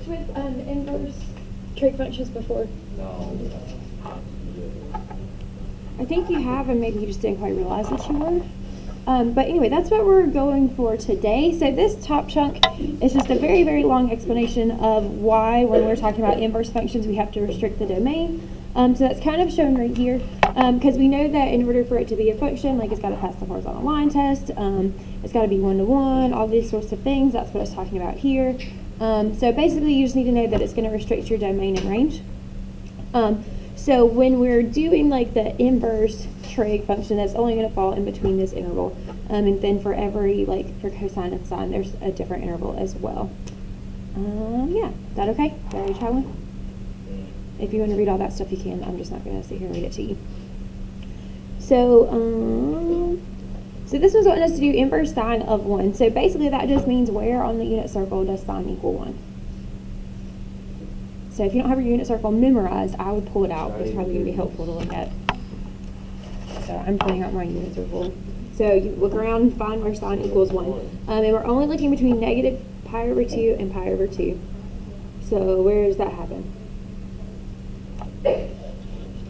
with inverse trig functions before? No. I think you have, and maybe you just didn't quite realize that you were. But anyway, that's what we're going for today. So this top chunk is just a very, very long explanation of why, when we're talking about inverse functions, we have to restrict the domain. So that's kind of shown right here, because we know that in order for it to be a function, like it's got to pass the horizontal line test, it's got to be one-to-one, all these sorts of things. That's what it's talking about here. So basically, you just need to know that it's going to restrict your domain and range. So when we're doing like the inverse trig function, that's only going to fall in between this interval. And then for every, like for cosine and sine, there's a different interval as well. Yeah, is that okay? Is that ready to try one? If you want to read all that stuff, you can. I'm just not going to sit here and read it to you. So, so this one's wanting us to do inverse sine of 1. So basically that just means where on the unit circle does sine equal 1. So if you don't have your unit circle memorized, I would pull it out. It's probably going to be helpful to look at. So I'm pulling out my unit circle. So you look around and find where sine equals 1. And we're only looking between negative pi over 2 and pi over 2. So where does that happen?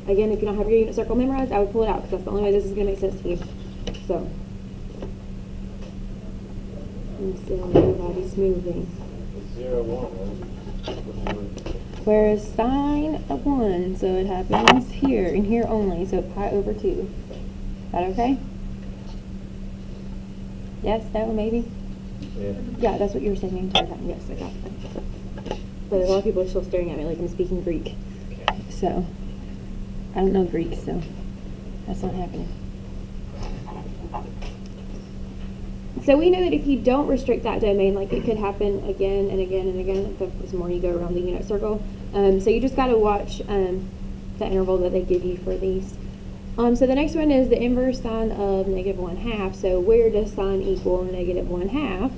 Again, if you don't have your unit circle memorized, I would pull it out because that's the only way this is going to make sense to you. So, and still nobody's moving. 0, 1. Where is sine of 1? So it happens here and here only. So pi over 2. Is that okay? Yes, no, maybe? Yeah. Yeah, that's what you were saying the entire time. Yes, I got that. But a lot of people are still staring at me like I'm speaking Greek. So, I don't know Greek, so that's not happening. So we know that if you don't restrict that domain, like it could happen again and again and again, the more you go around the unit circle. So you just got to watch the interval that they give you for these. So the next one is the inverse sine of negative 1/2. So where does sine equal negative 1/2?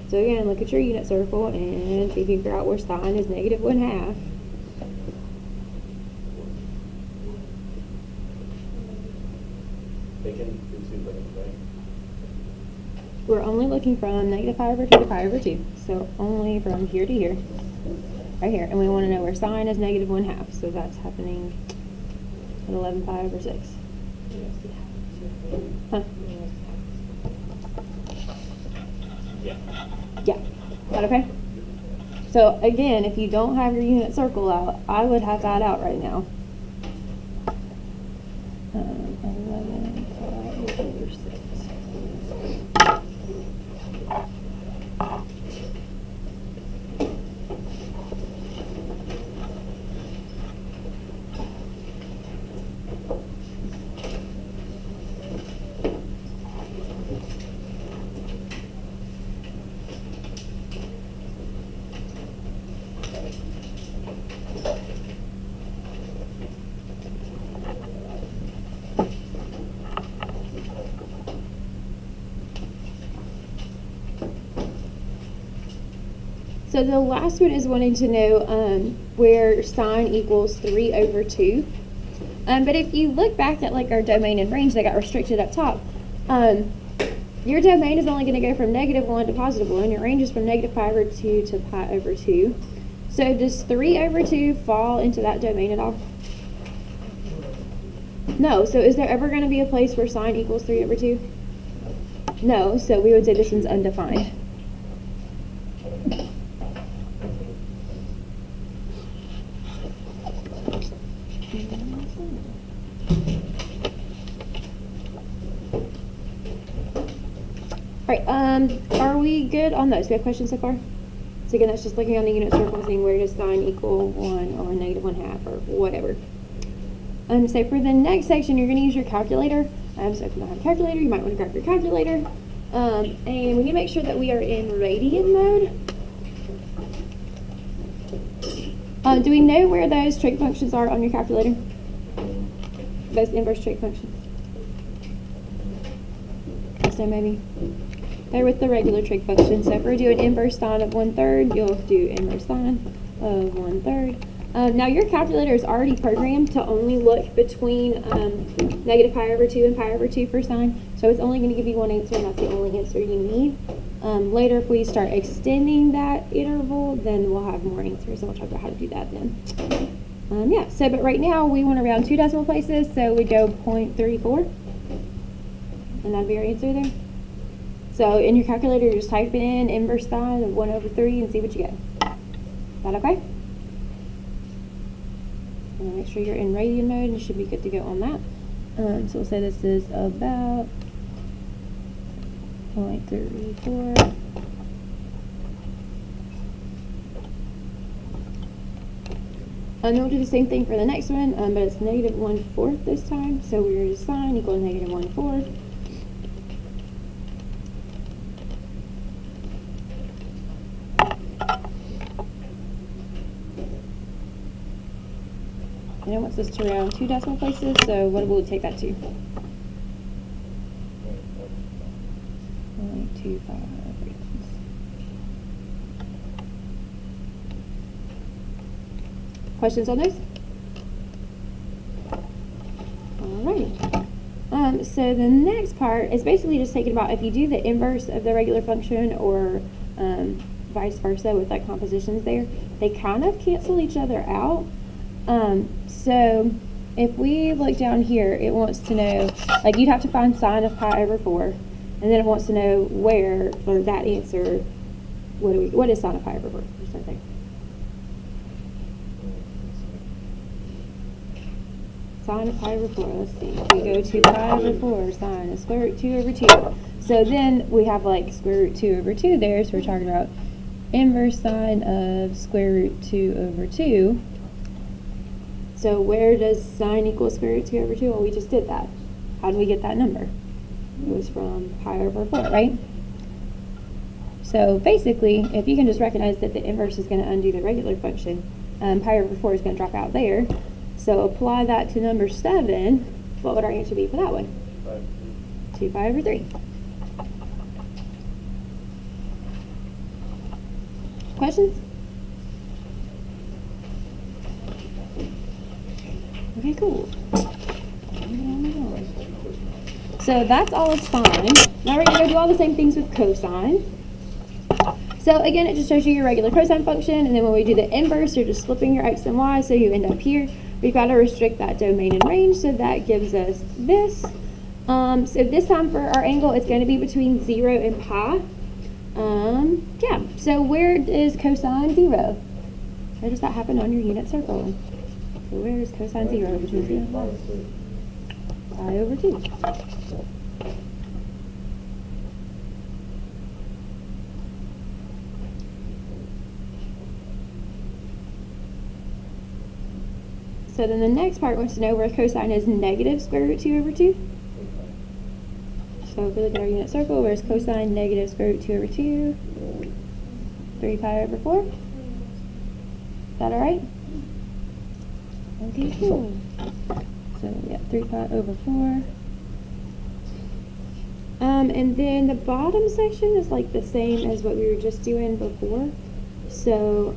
So again, look at your unit circle and see if you can figure out where sine is negative 1/2. They can do 2 things, right? We're only looking from negative pi over 2 to pi over 2. So only from here to here. Right here. And we want to know where sine is negative 1/2. So that's happening at 11 pi over 6. Huh? Yeah. Yeah. Is that okay? So again, if you don't have your unit circle out, I would have that out right now. 11 pi over 6. So the last one is wanting to know where sine equals 3 over 2. But if you look back at like our domain and range that got restricted up top, your domain is only going to go from negative 1 to positive 1. Your range is from negative pi over 2 to pi over 2. So does 3 over 2 fall into that domain at all? No. So is there ever going to be a place where sine equals 3 over 2? No. So we would say this one's undefined. Are we good on those? Do we have questions so far? So again, that's just looking on the unit circle, seeing where does sine equal 1 or negative 1/2 or whatever. So for the next section, you're going to use your calculator. So if you don't have a calculator, you might want to grab your calculator. And we need to make sure that we are in radian mode. Do we know where those trig functions are on your calculator? Those inverse trig functions? So maybe they're with the regular trig function. So if we're doing inverse sine of 1/3, you'll do inverse sine of 1/3 Now your calculator is already programmed to only look between negative pi over 2 and pi over 2 for sine. So it's only going to give you one answer, and that's the only answer you need. Later, if we start extending that interval, then we'll have more answers, and we'll talk about how to do that then. Yeah, so but right now we want to round 2 decimal places, so we go 0.34, and that'd be our answer there. So in your calculator, just type in inverse sine of 1 over 3 and see what you get. Is that okay? And make sure you're in radian mode, and you should be good to go on that. So we'll say this is about 0.34. And then we'll do the same thing for the next one, but it's negative 1/4 this time. So we're going to sine equal negative 1/4. And it wants us to round 2 decimal places, so what will we take that to? 0.25. Questions on those? Alrighty. So the next part is basically just taking about if you do the inverse of the regular function or vice versa with like compositions there, they kind of cancel each other out. So if we look down here, it wants to know, like you'd have to find sine of pi over 4, and then it wants to know where, for that answer, what is sine of pi over 4? Or something. Sine of pi over 4, let's see. We go to pi over 4, sine of square root 2 over 2. So then we have like square root 2 over 2 there, so we're talking about inverse sine of square root 2 over 2. So where does sine equal square root 2 over 2? Well, we just did that. How did we get that number? It was from pi over 4, right? So basically, if you can just recognize that the inverse is going to undo the regular function, pi over 4 is going to drop out there. So apply that to number 7. What would our answer be for that one? 2 pi over 3. Questions? Okay, cool. So that's all of sine. Now we're going to go do all the same things with cosine. So again, it just shows you your regular cosine function, and then when we do the inverse, you're just flipping your x and y, so you end up here. We've got to restrict that domain and range, so that gives us this. So this time for our angle, it's going to be between 0 and pi. Yeah, so where is cosine 0? Where does that happen on your unit circle? So where is cosine 0 between 0 and pi? Pi over 2. So then the next part wants to know where cosine is negative square root 2 over 2. So if we look at our unit circle, where's cosine negative square root 2 over 2? 3 pi over 4. Is that alright? Okay, cool. So yeah, 3 pi over 4. And then the bottom section is like the same as what we were just doing before. So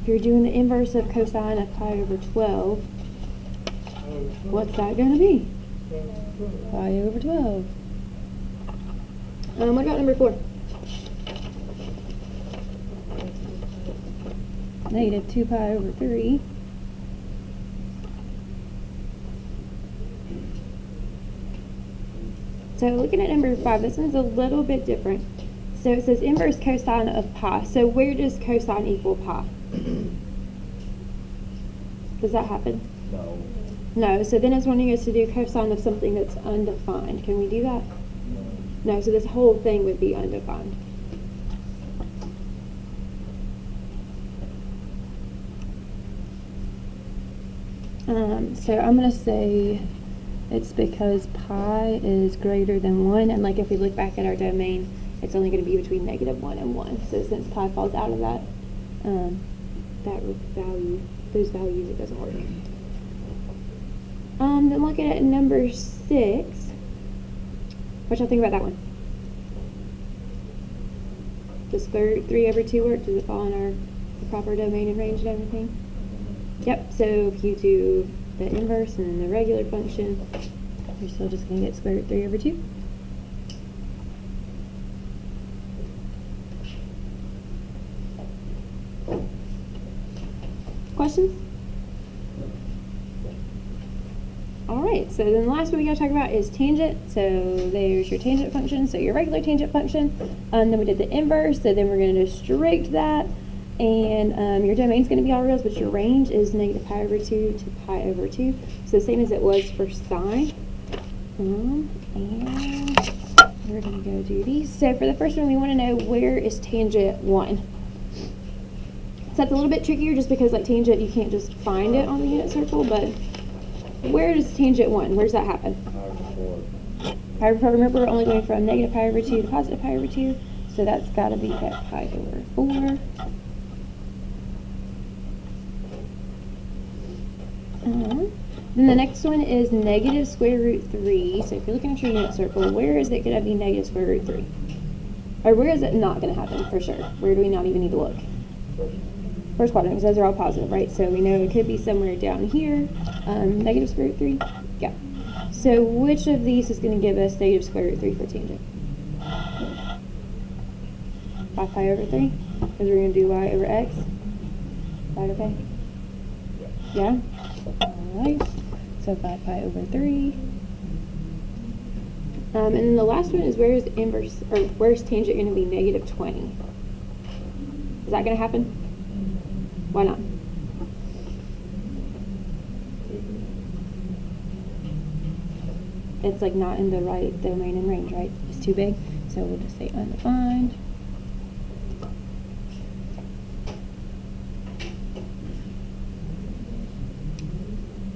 if you're doing the inverse of cosine of pi over 12, what's that going to be? Pi over 12. What about number 4? Negative 2 pi over 3. So looking at number 5, this one's a little bit different. So it says inverse cosine of pi. So where does cosine equal pi? Does that happen? No. No, so then it's wanting us to do cosine of something that's undefined. Can we do that? No, so this whole thing would be undefined. So I'm going to say it's because pi is greater than 1, and like if we look back at our domain, it's only going to be between negative 1 and 1. So since pi falls out of that, those values, it doesn't work. Then looking at number 6, what y'all think about that one? Does square root 3 over 2 work? Does it fall in our the proper domain and range and everything. Yep, so if you do the inverse and then the regular function, you're still just going to get square root 3 over 2. Questions? Alright, so then the last one we got to talk about is tangent. So there's your tangent function, so your regular tangent function. Then we did the inverse, so then we're going to restrict that. And your domain's going to be all reals, but your range is negative pi over 2 to pi over 2. So same as it was for sine. And we're going to go do these. So for the first one, we want to know where is tangent 1. So that's a little bit trickier just because like tangent, you can't just find it on the unit circle, but where does tangent 1, where does that happen? Pi over 4, remember we're only going from negative pi over 2 to positive pi over 2, so that's got to be at pi over 4. Then the next one is negative square root 3. So if you're looking at your unit circle, where is it going to be negative square root 3? Or where is it not going to happen for sure? Where do we not even need to look? First quadrant, because those are all positive, right? So we know it could be somewhere down here. Negative square root 3? Yeah. So which of these is going to give us negative square root 3 for tangent? 5 pi over 3? Because we're going to do y over x. Is that okay? Yeah? Alright. So 5 pi over 3. And then the last one is where is inverse, or where's tangent going to be negative 20? Is that going to happen? Why not? It's like not in the right domain and range, right? It's too big. So we'll just say undefined.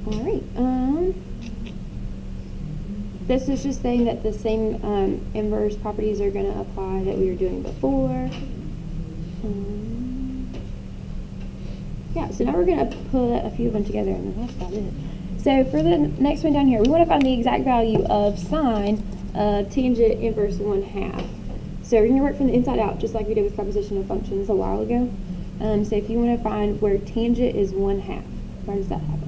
Alright, this is just saying that the same inverse properties are going to apply that we were doing before. Yeah, so now we're going to put a few of them together and then that's about it. So for the next one down here, we want to find the exact value of sine of tangent inverse 1/2. So we're going to work from the inside out just like we did with propositional functions a while ago. So if you want to find where tangent is 1/2, where does that happen?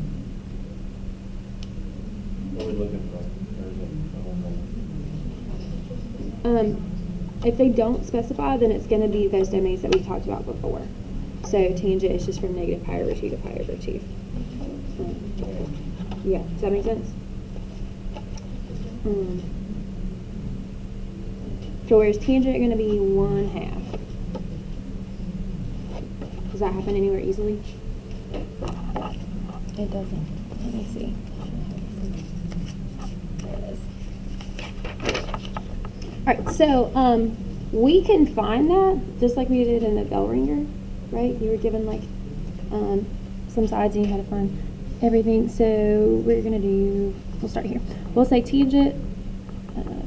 What are we looking for? If they don't specify, then it's going to be those domains that we talked about before. So tangent is just from negative pi over 2 to pi over 2. Yeah, does that make sense? So where's tangent going to be 1/2? Does that happen anywhere easily? It doesn't. Let me see. There it is. Alright, so we can find that just like we did in the bell ringer, right? You were given like some sides and you had to find everything. So we're going to do, we'll start here. We'll say tangent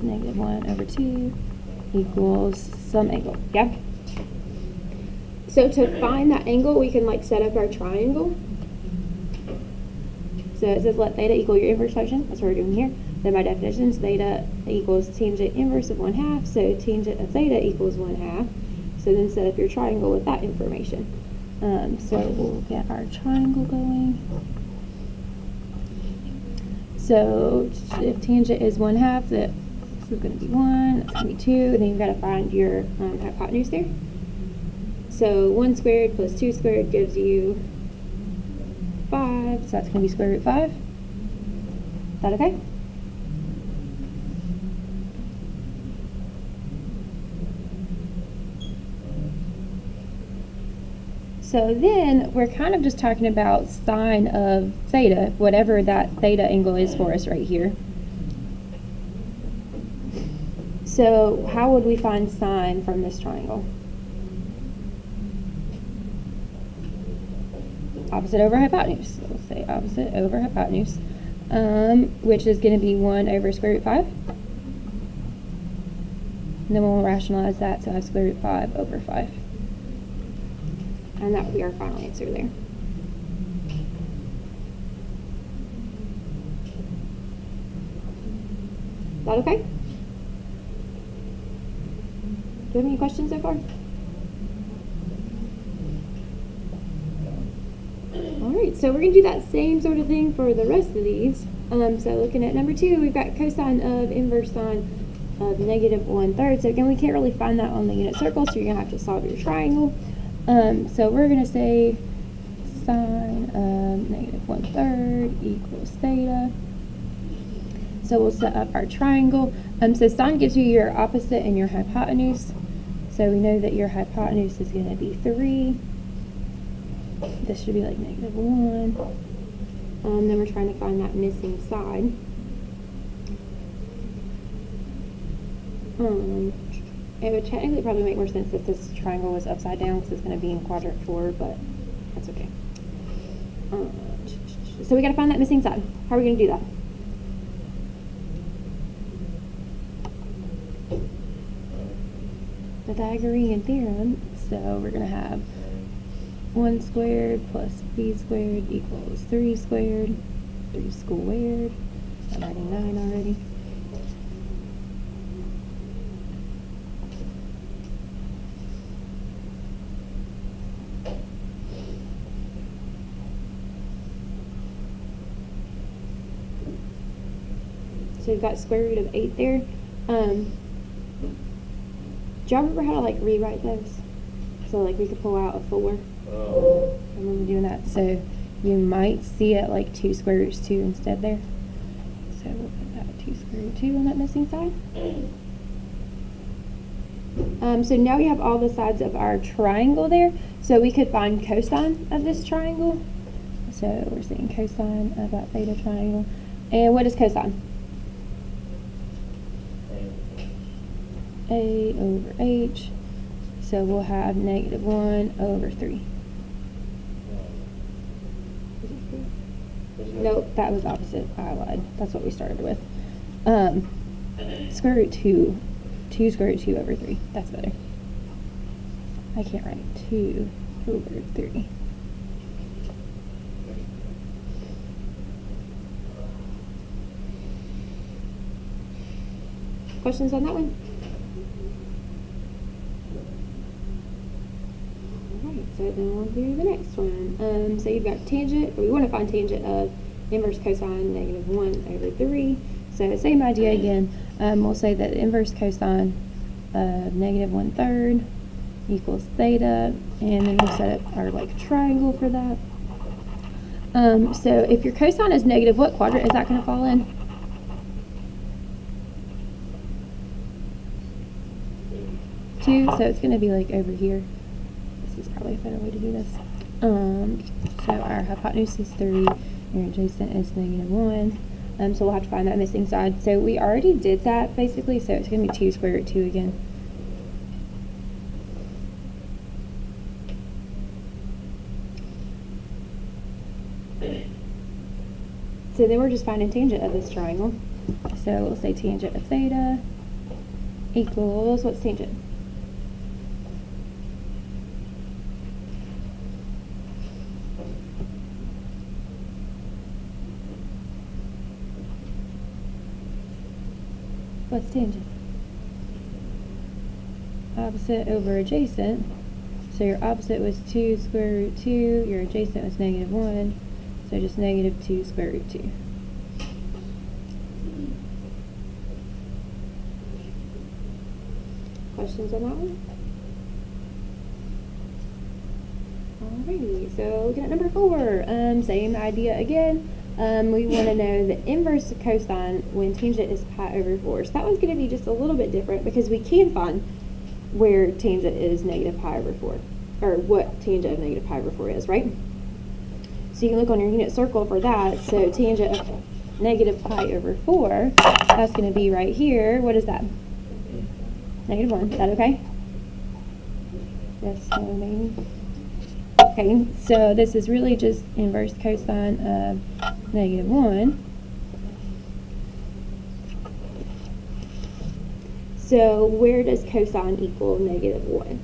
negative 1 over 2 equals some angle, yeah? So to find that angle, we can like set up our triangle. So it says let theta equal your inverse function. That's what we're doing here. Then by definition, theta equals tangent inverse of 1/2. So tangent of theta equals 1/2. So then set up your triangle with that information. So we'll get our triangle going. So if tangent is 1/2, that's going to be 1, that's going to be 2, and then you've got to find your hypotenuse there. So 1 squared plus 2 squared gives you 5, so that's going to be square root 5. Is that okay? So then we're kind of just talking about sine of theta, whatever that theta angle is for us right here. So how would we find sine from this triangle? Opposite over hypotenuse. So we'll say opposite over hypotenuse, which is going to be 1 over square root 5. And then we'll rationalize that, so I have square root 5 over 5. And that will be our final answer there. Is that okay? Do you have any questions so far? right, so we're going to do that same sort of thing for the rest of these. So looking at number 2, we've got cosine of inverse sine of negative 1/3. So again, we can't really find that on the unit circle, so you're going to have to solve your triangle. So we're going to say sine of negative 1/3 equals theta. So we'll set up our triangle. So sine gives you your opposite and your hypotenuse. So we know that your hypotenuse is going to be 3. This should be like negative 1. Then we're trying to find that missing side. It would technically probably make more sense if this triangle was upside down because it's going to be in quadrant 4, but that's okay. So we got to find that missing side. How are we going to do that? Pythagorean theorem. So we're going to have 1 squared plus b squared equals 3 squared. 3 squared. I'm writing 9 already. So we've got square root of 8 there. Do y'all remember how to like rewrite those? So like we could pull out a 4. Oh, I remember doing that. So you might see it like 2 square roots 2 instead there. So we'll put that 2 square root 2 on that missing side. So now we have all the sides of our triangle there. So we could find cosine of this triangle. So we're saying cosine of that theta triangle. And what is cosine? A over h. So we'll have negative 1 over 3. Nope, that was opposite. I lied. That's what we started with. Square root 2. 2 square root 2 over 3. That's better. I can't write 2 over 3. Questions on that one? Alright, so then we'll do the next one. So you've got tangent, or we want to find tangent of inverse cosine negative 1 over 3. So same idea again. We'll say that inverse cosine of negative 1/3 equals theta, and then we'll set up our like triangle for that. So if your cosine is negative, what quadrant is that going to fall in? 2, so it's going to be like over here. This is probably a better way to do this. So our hypotenuse is 3, your adjacent is negative 1. So we'll have to find that missing side. So we already did that basically, so it's going to be 2 square root 2 again. So then we're just finding tangent of this triangle. So we'll say tangent of theta equals, what's tangent? What's tangent? Opposite over adjacent. So your opposite was 2 square root 2, your adjacent was negative 1, so just negative 2 square root 2. Questions on that one? Alrighty, so looking at number 4, same idea again. We want to know the inverse of cosine when tangent is pi over 4. So that one's going to be just a little bit different because we can find where tangent is negative pi over 4, or what tangent of negative pi over 4 is, right? So you can look on your unit circle for that. So tangent of negative pi over 4, that's going to be right here. What is that? Negative 1. Is that okay? Yes, no, maybe. Okay, so this is really just inverse cosine of negative 1. So where does cosine equal negative 1?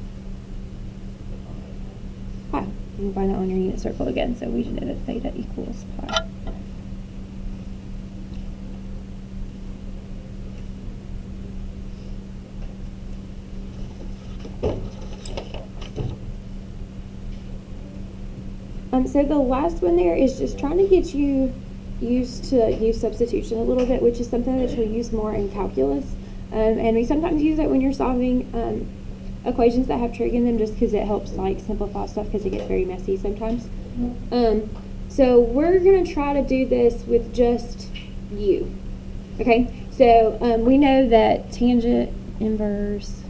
Pi. You can find that on your unit circle again. So we know that theta equals pi. So the last one there is just trying to get you used to use substitution a little bit, which is something that you'll use more in calculus. And we sometimes use it when you're solving equations that have trig in them, just because it helps like simplify stuff, because it gets very messy sometimes. So we're gonna try to do this with just u. Okay, so we know that tangent inverse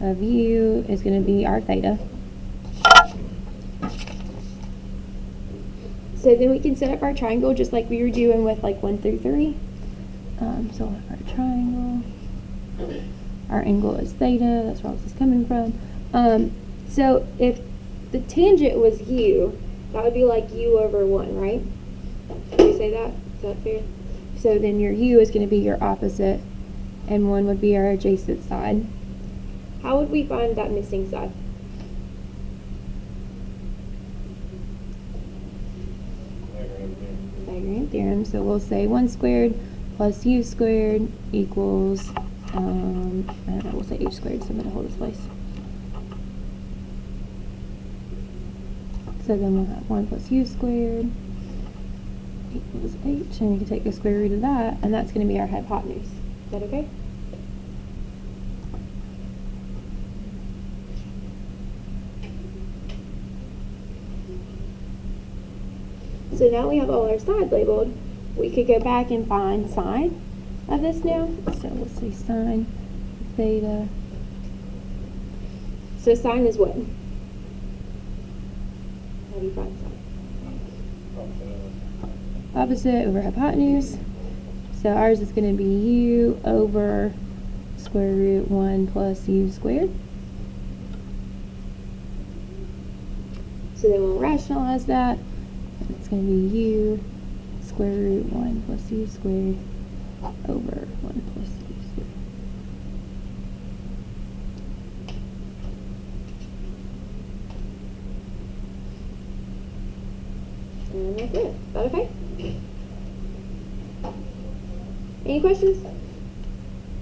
of u is going to be our theta. So then we can set up our triangle just like we were doing with like 1 through 3. So we'll have our triangle. Our angle is theta. That's where this is coming from. So if the tangent was u, that would be like u over 1, right? Did you say that? Is that fair? So then your u is going to be your opposite, and 1 would be our adjacent side. How would we find that missing side? Pythagorean theorem. So we'll say 1 squared plus u squared equals, I don't know, we'll say h squared, so I'm going to hold this place. So then we'll have 1 plus u squared equals h, and we can take the square root of that, and that's going to be our hypotenuse. Is that okay? So now we have all our sides labeled. We could go back and find sine of this now. So we'll say sine theta. So sine is what? How do you find sine? Opposite over hypotenuse. So ours is going to be u over square root 1 plus u squared. So then we'll rationalize that. It's going to be u square root 1 plus u squared over 1 plus u squared. And that's it. Is that okay? Any questions?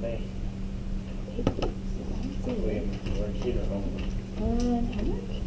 Thanks. Worksheet or homework? Homework.